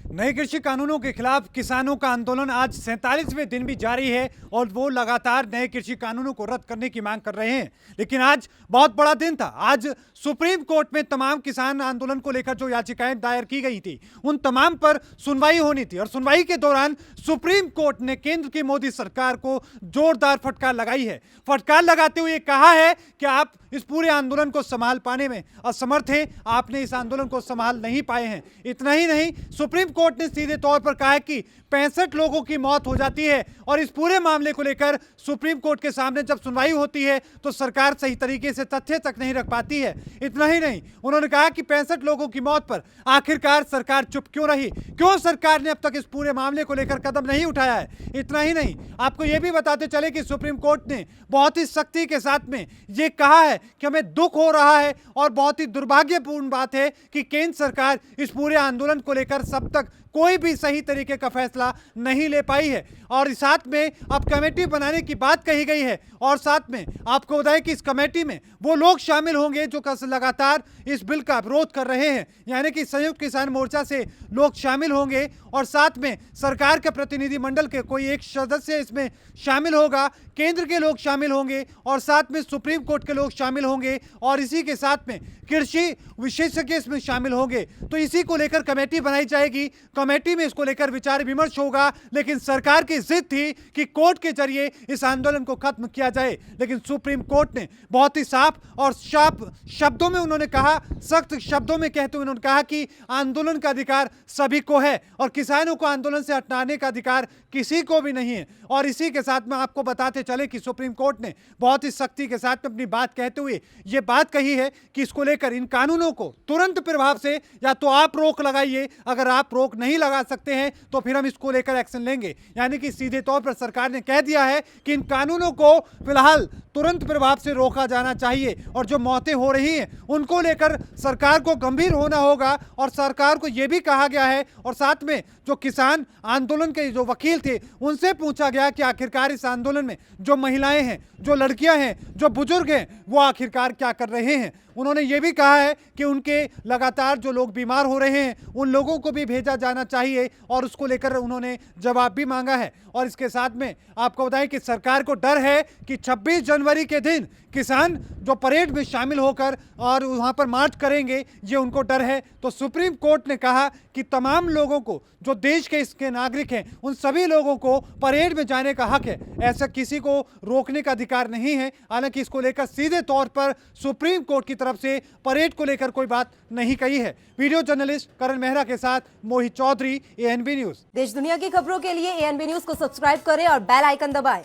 नए कृषि कानूनों के खिलाफ किसानों का आंदोलन आज 47वें दिन भी जारी है और वो लगातार नए कृषि कानूनों को रद्द करने की मांग कर रहे हैं। लेकिन आज बहुत बड़ा दिन था। आज सुप्रीम कोर्ट में तमाम किसान आंदोलन को लेकर जो याचिकाएं दायर की गई थी उन तमाम पर सुनवाई होनी थी और सुनवाई के दौरान सुप्रीम कोर्ट ने केंद्र की मोदी सरकार को जोरदार फटकार लगाई है। फटकार लगाते हुए कहा है कि आप इस पूरे आंदोलन को संभाल पाने में असमर्थ हैं, आपने इस आंदोलन को संभाल नहीं पाए हैं। इतना ही नहीं, सुप्रीम कोर्ट ने सीधे तौर पर कहा है कि 65 लोगों की मौत हो जाती है और इस पूरे मामले को लेकर सुप्रीम कोर्ट के सामने जब सुनवाई होती है तो सरकार सही तरीके से तथ्य तक नहीं रख पाती है। इतना ही नहीं, उन्होंने कहा कि 65 लोगों की मौत पर आखिरकार सरकार चुप क्यों रही, क्यों सरकार ने अब तक इस पूरे मामले को लेकर कदम नहीं उठाया है। इतना ही नहीं, आपको यह भी बताते चले कि सुप्रीम कोर्ट ने बहुत ही सख्ती के साथ में यह कहा है कि हमें दुख हो रहा है और बहुत ही दुर्भाग्यपूर्ण बात है कि केंद्र सरकार इस पूरे आंदोलन को लेकर सब तक कोई भी सही तरीके का फैसला नहीं ले पाई है। और साथ में अब कमेटी बनाने की बात कही गई है और साथ में आपको बताएं कि इस कमेटी में वो लोग शामिल होंगे जो लगातार इस बिल का विरोध कर रहे हैं, यानी कि संयुक्त किसान मोर्चा से लोग शामिल होंगे और साथ में सरकार के प्रतिनिधिमंडल के कोई एक सदस्य इसमें शामिल होगा, केंद्र के लोग शामिल होंगे और साथ में सुप्रीम कोर्ट के लोग शामिल होंगे और इसी के साथ में कृषि विशेषज्ञ इसमें शामिल होंगे। तो इसी को लेकर कमेटी बनाई जाएगी, कमेटी में इसको लेकर विचार विमर्श होगा। लेकिन सरकार की जिद थी कि कोर्ट के जरिए इस आंदोलन को खत्म किया जाए, लेकिन सुप्रीम कोर्ट ने बहुत ही साफ और साफ शब्दों में उन्होंने कहा, सख्त शब्दों में कहते हुए उन्होंने कहा कि आंदोलन का अधिकार सभी को है और किसानों को आंदोलन से हटाने का अधिकार किसी को भी नहीं है। और इसी के साथ में आपको बताते चले कि सुप्रीम कोर्ट ने बहुत ही सख्ती के साथ में अपनी बात कहते हुए यह बात कही है कि इसको लेकर इन कानूनों को तुरंत प्रभाव से या तो आप रोक लगाइए, अगर आप रोक नहीं लगा सकते हैं तो फिर हम इसको लेकर एक्शन लेंगे। यानी कि सीधे तौर पर सरकार ने कह दिया है कि इन कानूनों को फिलहाल तुरंत प्रभाव से रोका जाना चाहिए और जो मौतें हो रही हैं उनको लेकर सरकार को गंभीर होना होगा। और सरकार को यह भी कहा गया है और साथ में जो किसान आंदोलन के जो वकील थे उनसे पूछा गया कि आखिरकार इस आंदोलन में जो महिलाएं हैं, जो लड़कियां हैं, जो बुजुर्ग हैं, वो आखिरकार क्या कर रहे हैं। उन्होंने ये भी कहा है कि उनके लगातार जो लोग बीमार हो रहे हैं उन लोगों को भी भेजा जाना चाहिए और उसको लेकर उन्होंने जवाब भी मांगा है। और इसके साथ में आपको बताएं कि सरकार को डर है कि 26 जनवरी के दिन किसान जो परेड में शामिल होकर और वहां पर मार्च करेंगे, ये उनको डर है। तो सुप्रीम कोर्ट ने कहा कि तमाम लोगों को, जो देश के इसके नागरिक हैं, उन सभी लोगों को परेड में जाने का हक है, ऐसा किसी को रोकने का अधिकार नहीं है। हालांकि इसको लेकर सीधे तौर पर सुप्रीम कोर्ट की तरफ से परेड को लेकर कोई बात नहीं कही है। वीडियो जर्नलिस्ट करण मेहरा के साथ मोहित चौधरी, ANB न्यूज। देश दुनिया की खबरों के लिए ANB न्यूज को सब्सक्राइब करें और बेल आइकन दबाएं।